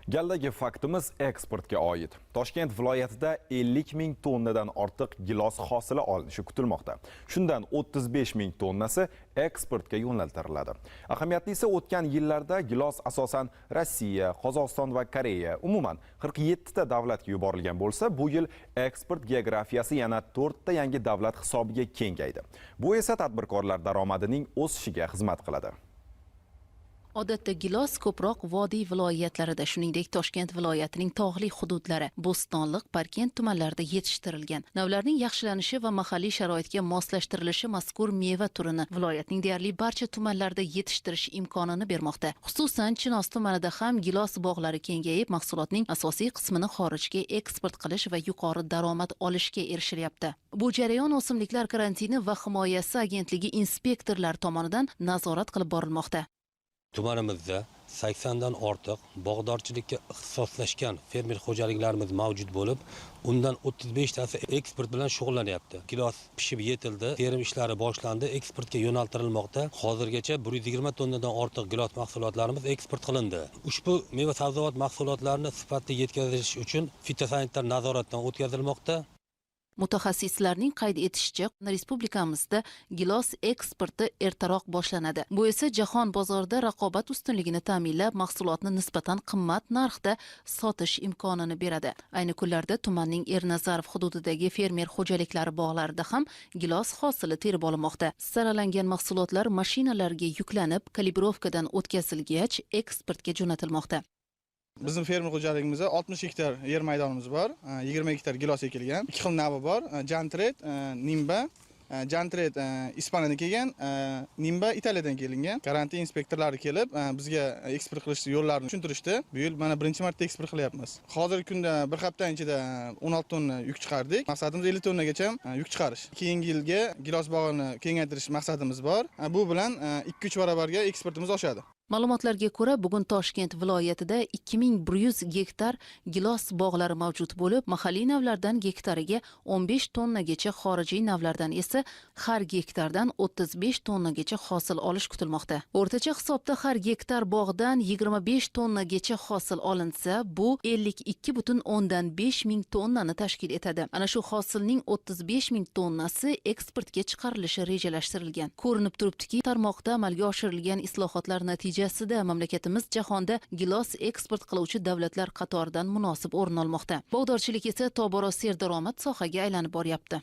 Galdagi faktimiz eksportga oid. Toshkent viloyatida 50 ming tonnadan ortiq gilos hosili olinishi kutilmoqda. Shundan 35 ming tonnasi eksportga yo'naltiriladi. Ahamiyatlisi o'tgan yillarda gilos asosan Rossiya, Qozog'iston va Koreya, umuman 47 ta davlatga yuborilgan bo'lsa, bu yil eksport geografiyasi yana 4 ta yangi davlat hisobiga kengaydi. Bu esa tadbirkorlar daromadining o'sishiga xizmat qiladi. Odatda gilos ko'proq vodiy viloyatlarida, shuningdek Toshkent viloyatining tog'li hududlari, Bo'stonliq, Parkent tumanlarida yetishtirilgan. Navlarning yaxshilanishi va mahalliy sharoitga moslashtirilishi mazkur meva turini viloyatning deyarli barcha tumanlarida yetishtirish imkonini bermoqda. Xususan, Chinoz tumanida ham gilos bog'lari kengayib, mahsulotning asosiy qismini xorijga eksport qilish va yuqori daromad olishga erishilyapti. Bu jarayon O'simliklar karantini va himoyasi agentligi inspektorlar tomonidan nazorat qilib borilmoqda. Tumanimizda 80 dan ortiq bog'dorchilikka ixtisoslashgan fermer xo'jaliklarimiz mavjud bo'lib, undan 35 tasi eksport bilan shug'ullanyapti. Gilos pishib yetildi, terim ishlari boshlandi, eksportga yo'naltirilmoqda. Hozirgacha 120 tonnadan ortiq gilos mahsulotlarimiz eksport qilindi. Ushbu meva-sabzavot mahsulotlarini sifatli yetkazish uchun fitosanitar nazoratdan o'tkazilmoqda. Mutaxassislarning qayd etishicha, respublikamizda gilos eksporti ertaroq boshlanadi. Bu esa jahon bozorida raqobat ustunligini ta'minlab, mahsulotni nisbatan qimmat narxda sotish imkonini beradi. Ayni kunlarda tumanning Ernazarov hududidagi fermer xo'jaliklari bog'larida ham gilos hosili terib olinmoqda. Saralangan mahsulotlar mashinalarga yuklanib, kalibrovkadan o'tkazilgach, eksportga jo'natilmoqda. Bizning fermer xo'jaligimizda 60 hektar yer maydonimiz bor, 20 hektar gilos ekilgan. Ikki xil navi bor, Jantret, Nimba. Jantret Ispaniyadan kelgan, Nimba Italiyadan kelingan. Karantin inspektorlari kelib, bizga eksport qilish yo'llarini tushuntirishdi. Bu yil mana birinchi marta eksport qilyapmiz. Hozirgi kunda bir hafta ichida 16 tonna yuk chiqardik. Maqsadimiz 50 tonnagacha yuk chiqarish. Keyingi yilga gilos bog'ini kengaytirish maqsadimiz bor. Bu bilan 2-3 barobarga eksportimiz oshadi. Ma'lumotlarga ko'ra, bugun Toshkent viloyatida 2100 gektar gilos bog'lari mavjud bo'lib, mahalliy navlardan gektariga 15 tonnagacha, xorijiy navlardan esa har gektardan 35 tonnagacha hosil olish kutilmoqda. O'rtacha hisobda har gektar bog'dan 25 tonnagacha hosil olinsa, bu 52,5 ming tonnani tashkil etadi. Ana shu hosilning 35 ming tonnasi eksportga chiqarilishi rejalashtirilgan. Ko'rinib turibdiki, tarmoqda amalga oshirilgan islohotlar natijasida mamlakatimiz jahonda gilos eksport qiluvchi davlatlar qatoridan munosib o'rin olmoqda. Bog'dorchilik esa tobora serdaromad sohaga aylanib boryapti.